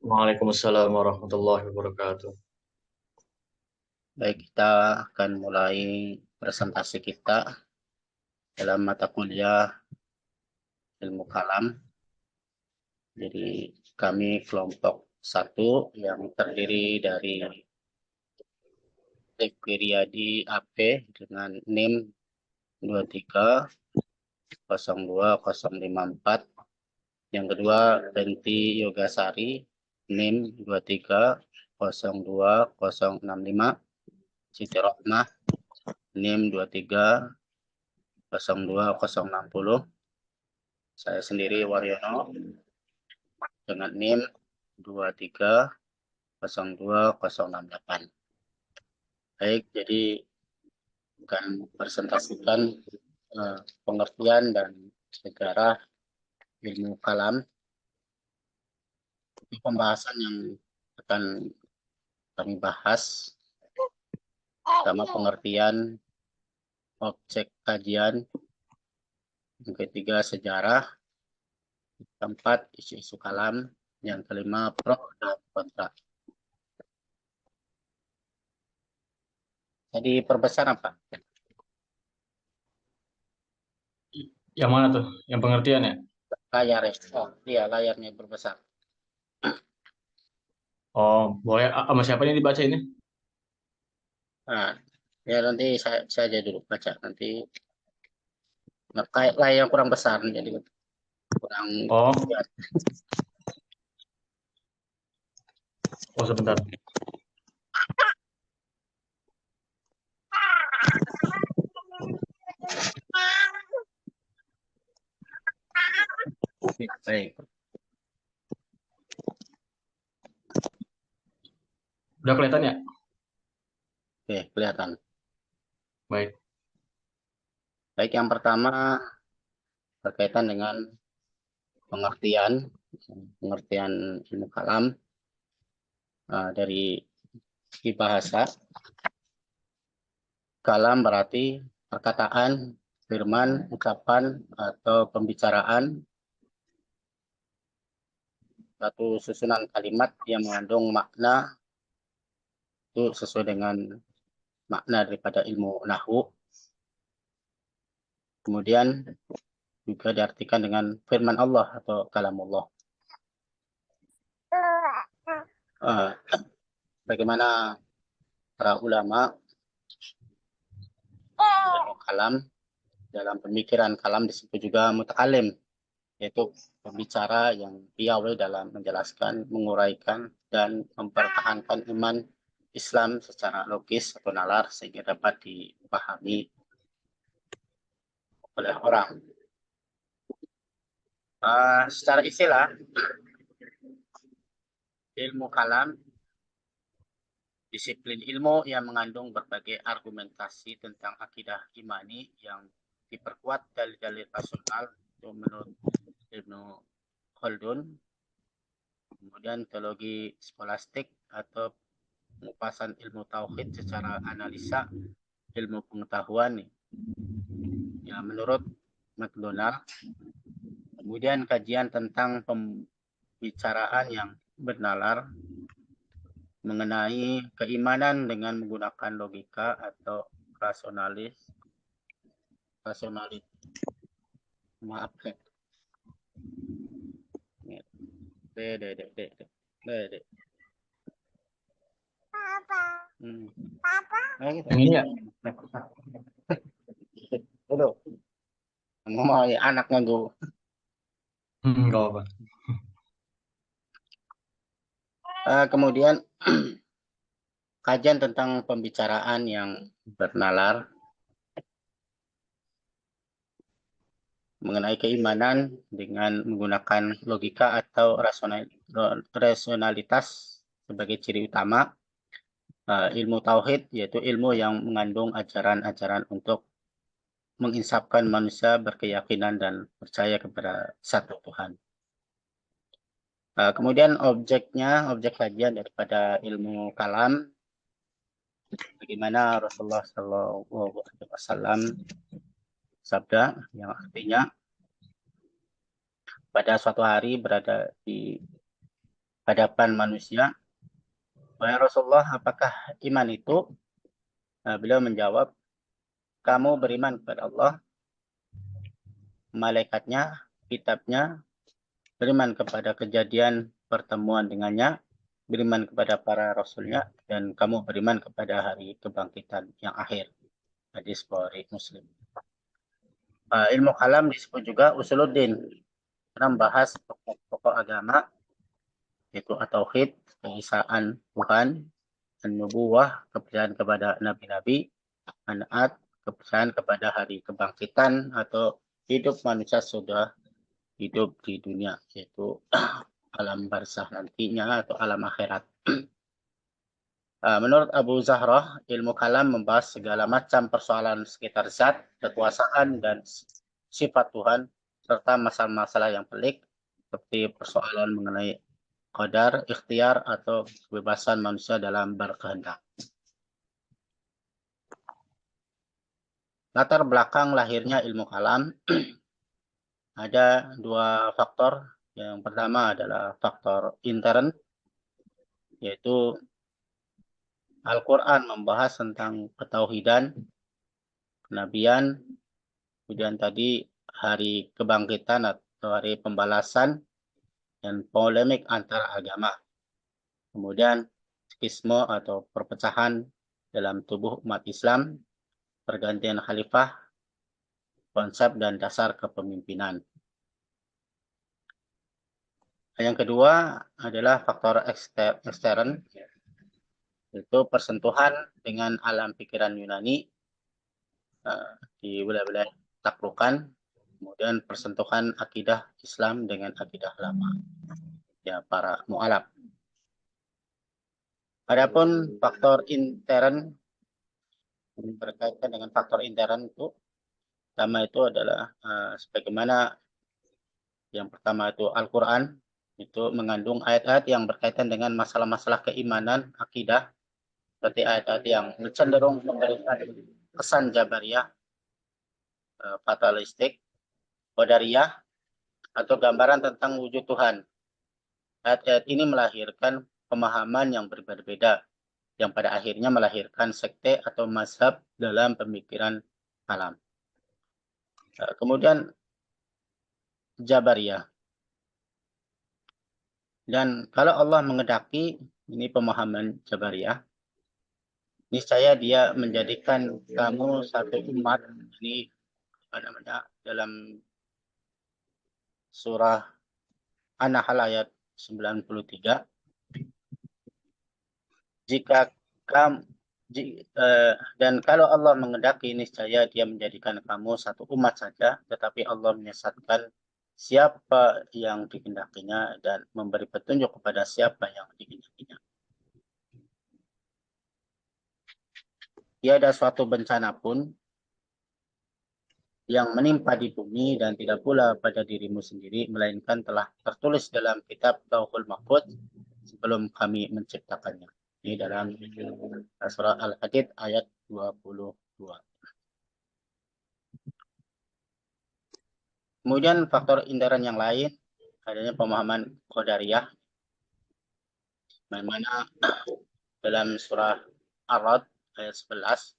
Waalaikumsalam warahmatullahi wabarakatuh. Baik, kita akan mulai presentasi kita dalam mata kuliah ilmu kalam. Jadi kami kelompok satu yang terdiri dari Riyadi AP dengan NIM 2302054. Yang kedua Renti Yogasari NIM 2302065. Siti Rohmah NIM 2302060. Saya sendiri Waryono dengan NIM 2302068. Baik, jadi akan presentasikan pengertian dan sejarah ilmu kalam. Ini pembahasan yang akan kami bahas, pertama pengertian objek kajian, yang ketiga sejarah, keempat isu-isu kalam, yang kelima pro dan kontra. Jadi perbesar apa? Yang mana tuh? Yang pengertian ya? Layar ya? Oh iya, layarnya berbesar. Oh, boleh. Sama siapa ini dibaca ini? Nah, ya nanti saya aja dulu baca. Nanti kayak layar yang kurang besar, jadi kurang Oh, ya. oh sebentar. Baik. Udah kelihatan ya? Oke, kelihatan. Baik. Baik, yang pertama berkaitan dengan pengertian pengertian ilmu kalam dari segi bahasa. Kalam berarti perkataan, firman, ucapan atau pembicaraan, satu susunan kalimat yang mengandung makna itu sesuai dengan makna daripada ilmu nahwu. Kemudian juga diartikan dengan firman Allah atau kalamullah. Bagaimana para ulama ilmu kalam, dalam pemikiran kalam disebut juga muta'alim, yaitu pembicara yang piawai dalam menjelaskan, menguraikan, dan mempertahankan iman Islam secara logis atau nalar sehingga dapat dipahami oleh orang. Secara istilah, ilmu kalam disiplin ilmu yang mengandung berbagai argumentasi tentang akidah imani yang diperkuat dalil-dalil rasional itu menurut Ibnu Khaldun. Kemudian teologi skolastik atau pengupasan ilmu tauhid secara analisa ilmu pengetahuan ya menurut McDonald. Kemudian kajian tentang pembicaraan yang bernalar mengenai keimanan dengan menggunakan logika atau rasionalis maaf Yang ini ya? Aduh, ngomong anaknya gue. Gak apa. Kemudian kajian tentang pembicaraan yang bernalar mengenai keimanan dengan menggunakan logika atau rasionalitas sebagai ciri utama. Ilmu tauhid yaitu ilmu yang mengandung ajaran-ajaran untuk menginsafkan manusia berkeyakinan dan percaya kepada satu Tuhan. Kemudian objek kajian daripada ilmu kalam, bagaimana Rasulullah SAW sabda yang artinya pada suatu hari berada di hadapan manusia, "Wahai Rasulullah, apakah iman itu?" Beliau menjawab, "Kamu beriman kepada Allah, malaikatnya, kitabnya, beriman kepada kejadian pertemuan dengannya, beriman kepada para rasulnya, dan kamu beriman kepada hari kebangkitan yang akhir." Hadis Bukhari Muslim. Ilmu kalam disebut juga usuluddin, karena membahas pokok-pokok agama, yaitu at-tauhid, keesaan Tuhan, an-nubuwah, kepercayaan kepada nabi-nabi, an-naat, kepercayaan kepada hari kebangkitan atau hidup manusia sudah hidup di dunia, yaitu alam barzah nantinya atau alam akhirat. Menurut Abu Zahrah, ilmu kalam membahas segala macam persoalan sekitar zat, kekuasaan, dan sifat Tuhan, serta masalah-masalah yang pelik, seperti persoalan mengenai qadar, ikhtiar, atau kebebasan manusia dalam berkehendak. Latar belakang lahirnya ilmu kalam ada dua faktor. Yang pertama adalah faktor intern, yaitu Al-Quran membahas tentang ketauhidan, kenabian, kemudian tadi hari kebangkitan atau hari pembalasan, dan polemik antara agama. Kemudian skisme atau perpecahan dalam tubuh umat Islam, pergantian khalifah, konsep dan dasar kepemimpinan. Yang kedua adalah faktor ekstern, yaitu persentuhan dengan alam pikiran Yunani di wilayah-wilayah taklukan, kemudian persentuhan akidah Islam dengan akidah lama, ya para mu'alaf. Adapun faktor intern, berkaitan dengan faktor intern itu, pertama itu adalah sebagaimana yang pertama itu Al-Quran, itu mengandung ayat-ayat yang berkaitan dengan masalah-masalah keimanan, akidah, seperti ayat-ayat yang cenderung memberikan kesan Jabariyah, fatalistik, Qadariyah, atau gambaran tentang wujud Tuhan. Ayat-ayat ini melahirkan pemahaman yang berbeda-beda, yang pada akhirnya melahirkan sekte atau mazhab dalam pemikiran kalam. Kemudian Jabariyah. Dan kalau Allah mengendaki, ini pemahaman Jabariyah, niscaya dia menjadikan kamu satu umat. Ini dalam surah An-Nahl ayat 93. Jika kamu dan kalau Allah mengendaki, niscaya dia menjadikan kamu satu umat saja, tetapi Allah menyesatkan siapa yang dikehendakinya dan memberi petunjuk kepada siapa yang dikehendakinya. Tiada suatu bencana pun yang menimpa di bumi dan tidak pula pada dirimu sendiri, melainkan telah tertulis dalam kitab Lauhul Mahfuz sebelum kami menciptakannya. Ini dalam surah Al-Hadid ayat 22. Kemudian faktor intern yang lain adanya pemahaman Qadariyah, mana dalam surah Ar-Ra'd ayat 11,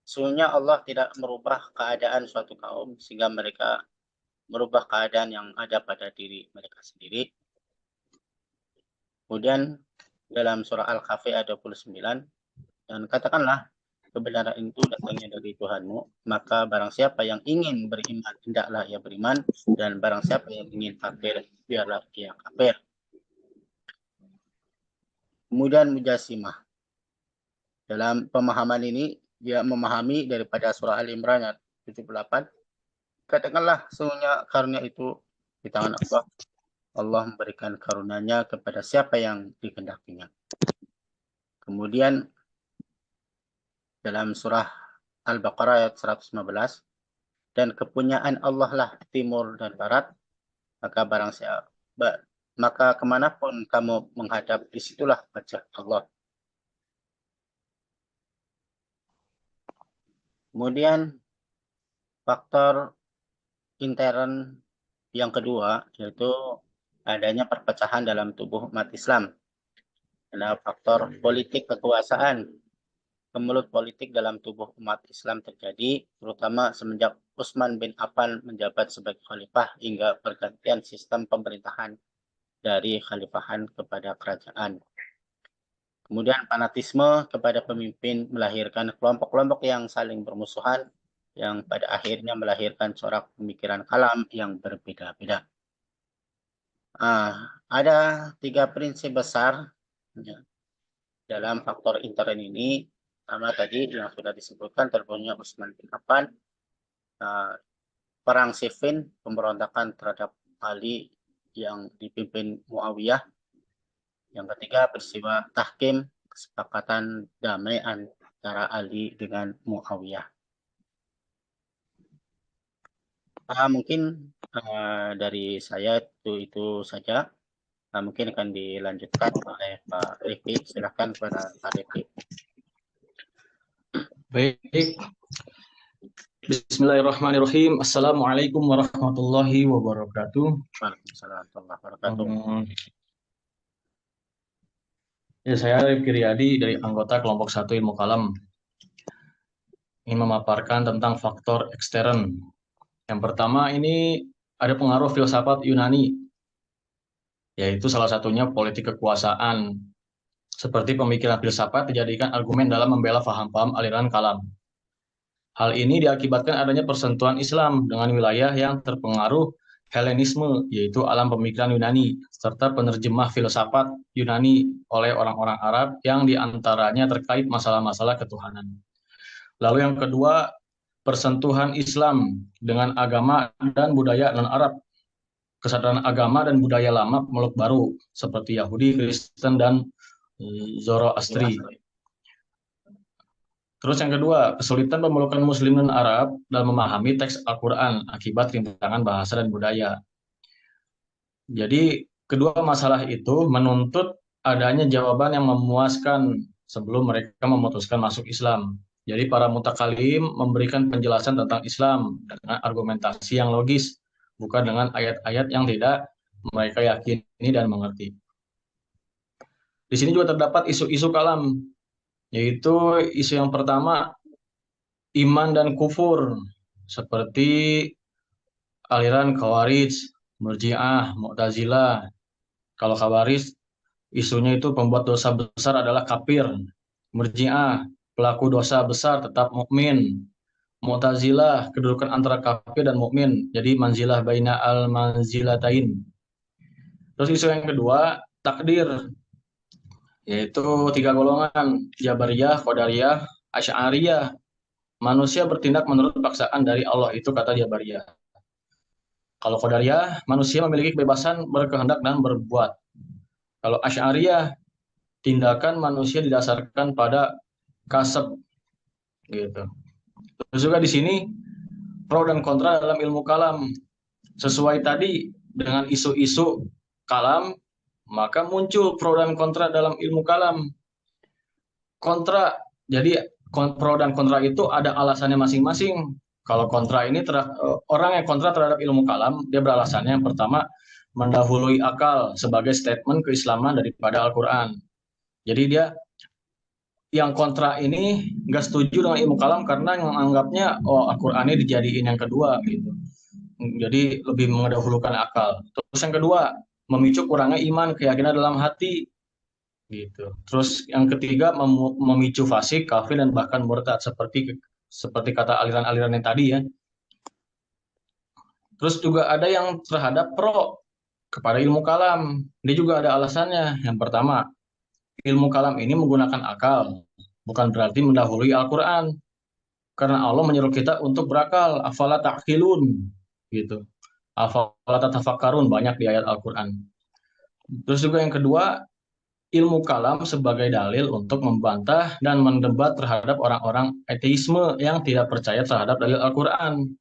sesungguhnya Allah tidak merubah keadaan suatu kaum sehingga mereka merubah keadaan yang ada pada diri mereka sendiri. Kemudian dalam surah Al-Kahfi ayat 29, dan katakanlah kebenaran itu datangnya dari Tuhanmu, maka barang siapa yang ingin beriman, hendaklah ia beriman, dan barang siapa yang ingin kafir, biarlah ia kafir. Kemudian Mujassimah. Dalam pemahaman ini, dia memahami daripada surah Al-Imran ayat 78, katakanlah sesungguhnya karunia itu di tangan Allah. Allah memberikan karunia-Nya kepada siapa yang dikehendakinya. Kemudian dalam surah Al-Baqarah ayat 115, dan kepunyaan Allah lah timur dan barat, maka kemanapun kamu menghadap, disitulah wajah Allah. Kemudian faktor intern yang kedua, yaitu adanya perpecahan dalam tubuh umat Islam. Ada faktor politik kekuasaan. Kemelut politik dalam tubuh umat Islam terjadi, terutama semenjak Utsman bin Affan menjabat sebagai khalifah hingga pergantian sistem pemerintahan dari khalifahan kepada kerajaan. Kemudian fanatisme kepada pemimpin melahirkan kelompok-kelompok yang saling bermusuhan, yang pada akhirnya melahirkan corak pemikiran kalam yang berbeda-beda. Ada 3 prinsip besar ya, dalam faktor intern ini. Pertama tadi yang sudah disebutkan terbunuhnya Utsman bin Affan, perang Siffin, pemberontakan terhadap Ali yang dipimpin Muawiyah. Yang ketiga, peristiwa tahkim, kesepakatan damai antara Ali dengan Muawiyah. Mungkin dari saya itu saja. Mungkin akan dilanjutkan oleh Pak Rifki. Silakan kepada Pak Rifki. Baik. Bismillahirrahmanirrahim. Assalamualaikum warahmatullahi wabarakatuh. Waalaikumsalam warahmatullahi wabarakatuh. Ya, saya Rifki Riyadi dari anggota kelompok 1 Ilmu Kalam. Ingin memaparkan tentang faktor ekstern. Yang pertama ini ada pengaruh filsafat Yunani, yaitu salah satunya politik kekuasaan. Seperti pemikiran filsafat dijadikan argumen dalam membela paham-paham aliran kalam. Hal ini diakibatkan adanya persentuhan Islam dengan wilayah yang terpengaruh Helenisme, yaitu alam pemikiran Yunani, serta penerjemah filsafat Yunani oleh orang-orang Arab yang diantaranya terkait masalah-masalah ketuhanan. Lalu yang kedua, persentuhan Islam dengan agama dan budaya non-Arab. Kesadaran agama dan budaya lama pemeluk baru, seperti Yahudi, Kristen, dan Zoroastri. Terus yang kedua, kesulitan pemelukan Muslim dan Arab dalam memahami teks Al-Quran akibat rintangan bahasa dan budaya. Jadi kedua masalah itu menuntut adanya jawaban yang memuaskan sebelum mereka memutuskan masuk Islam. Jadi para mutakalim memberikan penjelasan tentang Islam dengan argumentasi yang logis, bukan dengan ayat-ayat yang tidak mereka yakini dan mengerti. Di sini juga terdapat isu-isu kalam, yaitu isu yang pertama, iman dan kufur, seperti aliran Khawarij, Murji'ah, Mu'tazilah. Kalau Khawarij, isunya itu pembuat dosa besar adalah kafir. Murji'ah, pelaku dosa besar tetap mukmin. Mu'tazilah, kedudukan antara kafir dan mukmin, jadi manzilah baina al-manzilatain. Terus isu yang kedua, takdir, yaitu 3 golongan, Jabariyah, Qadariyah, Asy'ariyah. Manusia bertindak menurut paksaan dari Allah, itu kata Jabariyah. Kalau Qadariyah, manusia memiliki kebebasan berkehendak dan berbuat. Kalau Asy'ariyah, tindakan manusia didasarkan pada kasab, gitu. Terus juga di sini pro dan kontra dalam ilmu kalam. Sesuai tadi dengan isu-isu kalam, maka muncul pro dan kontra dalam ilmu kalam. Kontra, jadi pro dan kontra itu ada alasannya masing-masing. Kalau kontra ini, orang yang kontra terhadap ilmu kalam, dia beralasannya yang pertama, mendahului akal sebagai statement keislaman daripada Al-Quran. Jadi dia yang kontra ini nggak setuju dengan ilmu kalam karena menganggapnya Al-Quran ini dijadiin yang kedua gitu. Jadi lebih mendahulukan akal. Terus yang kedua, memicu kurangnya iman, keyakinan dalam hati gitu. Terus yang ketiga, memicu fasik, kafir, dan bahkan murtad, seperti kata aliran-aliran yang tadi ya. Terus juga ada yang terhadap pro kepada ilmu kalam. Dia juga ada alasannya. Yang pertama, ilmu kalam ini menggunakan akal, bukan berarti mendahului Al-Quran. Karena Allah menyuruh kita untuk berakal, afala ta'qilun gitu. Afala tatafakkarun, banyak di ayat Al-Quran. Terus juga yang kedua, ilmu kalam sebagai dalil untuk membantah dan mendebat terhadap orang-orang ateisme yang tidak percaya terhadap dalil Al-Quran.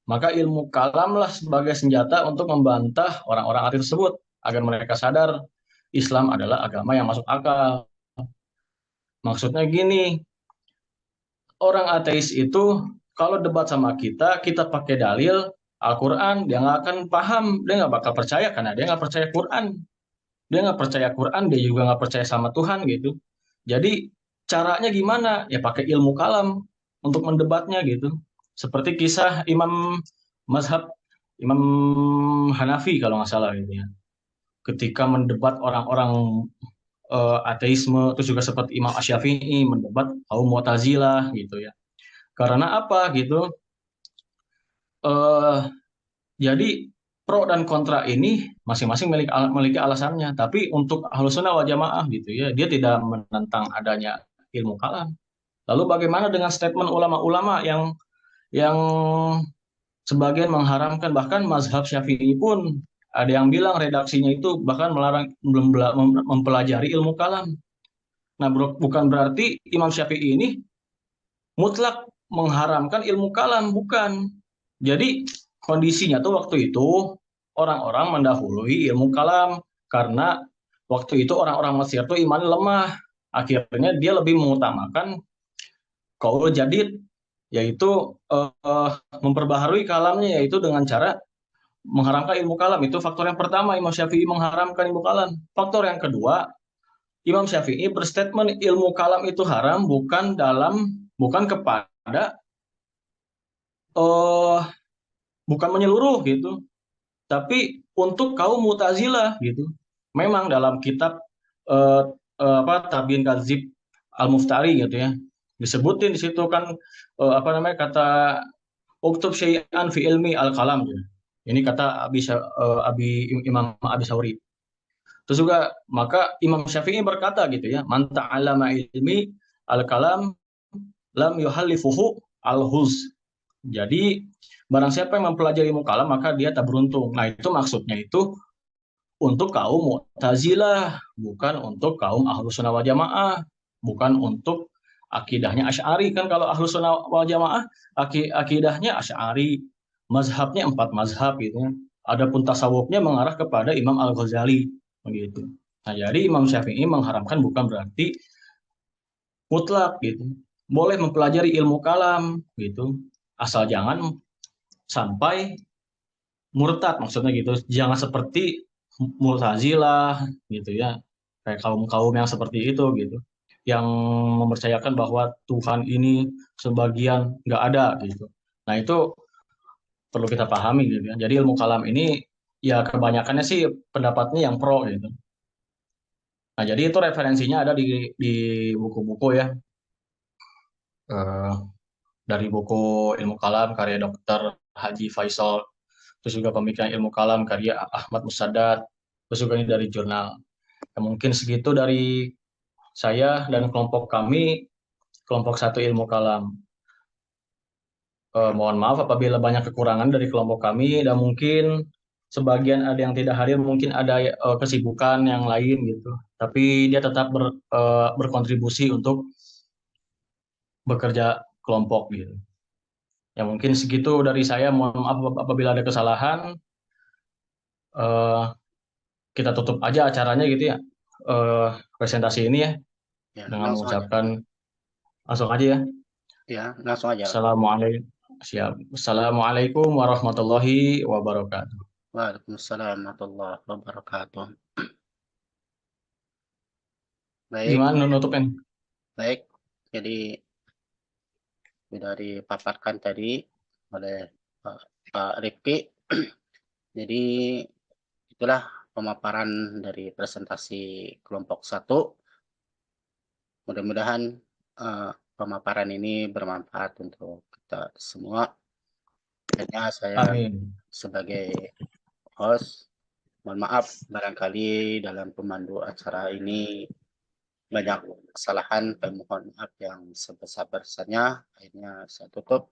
Maka ilmu kalamlah sebagai senjata untuk membantah orang-orang ateis tersebut agar mereka sadar Islam adalah agama yang masuk akal. Maksudnya gini, orang ateis itu kalau debat sama kita pakai dalil Al-Quran, dia nggak akan paham, dia nggak bakal percaya karena dia nggak percaya Quran. Dia nggak percaya Quran, dia juga nggak percaya sama Tuhan gitu. Jadi caranya gimana? Ya pakai ilmu kalam untuk mendebatnya gitu. Seperti kisah Mazhab Imam Hanafi kalau nggak salah gitu ya. Ketika mendebat orang-orang ateisme, terus juga seperti Imam Asy-Syafi'i mendebat kaum Mu'tazilah gitu ya. Karena apa gitu? eh jadi pro dan kontra ini masing-masing memiliki alasannya. Tapi untuk Ahlus Sunnah wal Jamaah gitu ya, dia tidak menentang adanya ilmu kalam. Lalu bagaimana dengan statement ulama-ulama yang sebagian mengharamkan, bahkan mazhab Syafi'i pun ada yang bilang redaksinya itu bahkan melarang mempelajari ilmu kalam. Nah, bukan berarti Imam Syafi'i ini mutlak mengharamkan ilmu kalam, bukan. Jadi kondisinya tuh waktu itu orang-orang mendahului ilmu kalam karena waktu itu orang-orang Mesir tuh iman lemah. Akhirnya dia lebih mengutamakan qaul jadid, yaitu memperbaharui kalamnya, yaitu dengan cara mengharamkan ilmu kalam. Itu faktor yang pertama, Imam Syafi'i mengharamkan ilmu kalam. Faktor yang kedua, Imam Syafi'i berstatement ilmu kalam itu haram bukan kepada eh bukan menyeluruh gitu, tapi untuk kaum Mu'tazilah gitu. Memang dalam kitab eh, Tabyin Kadzib Al-Muftari gitu ya, disebutin di situ kan apa namanya kata uktub syai'an fi ilmi al-kalam gitu. Ini kata Imam Abi Sauri. Terus juga maka Imam Syafi'i berkata gitu ya, man ta'allama ilmi al-kalam lam yuhallifuhu al-huz. Jadi barang siapa yang mempelajari ilmu kalam maka dia tak beruntung. Nah, itu maksudnya itu untuk kaum Mu'tazilah, bukan untuk kaum Ahlus Sunnah wal Jamaah, bukan untuk akidahnya Asy'ari. Kan kalau Ahlus Sunnah wal Jamaah akidahnya Asy'ari, mazhabnya 4 mazhab gitu ya. Adapun tasawufnya mengarah kepada Imam Al-Ghazali begitu. Nah, jadi Imam Syafi'i mengharamkan bukan berarti mutlak gitu. Boleh mempelajari ilmu kalam gitu, asal jangan sampai murtad, maksudnya gitu. Jangan seperti Mu'tazilah gitu ya. Kayak kaum-kaum yang seperti itu gitu. Yang mempercayakan bahwa Tuhan ini sebagian nggak ada gitu. Nah, itu perlu kita pahami gitu ya. Jadi ilmu kalam ini ya kebanyakannya sih pendapatnya yang pro gitu. Nah, jadi itu referensinya ada di buku-buku ya. Eh, dari buku Ilmu Kalam karya Dr. Haji Faisal, terus juga Pemikiran Ilmu Kalam karya Ahmad Musaddad, terus juga ini dari jurnal. Ya, mungkin segitu dari saya dan kelompok kami, kelompok 1 Ilmu Kalam. Mohon maaf apabila banyak kekurangan dari kelompok kami dan mungkin sebagian ada yang tidak hadir, mungkin ada kesibukan yang lain gitu. Tapi dia tetap berkontribusi untuk bekerja kelompok gitu. Ya mungkin segitu dari saya. Mohon maaf apabila ada kesalahan. Eh, kita tutup aja acaranya gitu ya. Eh, presentasi ini ya Ya, dengan langsung aja. mengucapkan langsung aja ya. Ya, langsung aja. Assalamualaikum. Siap. Assalamualaikum warahmatullahi wabarakatuh. Waalaikumsalam warahmatullahi wabarakatuh. Baik, Gimana nutupin? baik. Jadi sudah dipaparkan tadi oleh Pak Rifki. Jadi itulah pemaparan dari presentasi kelompok 1. Mudah-mudahan pemaparan ini bermanfaat untuk kita semua. Akhirnya saya Amin. sebagai host, mohon maaf barangkali dalam pemandu acara ini banyak kesalahan, dan mohon maaf yang sebesar-besarnya. Akhirnya saya tutup.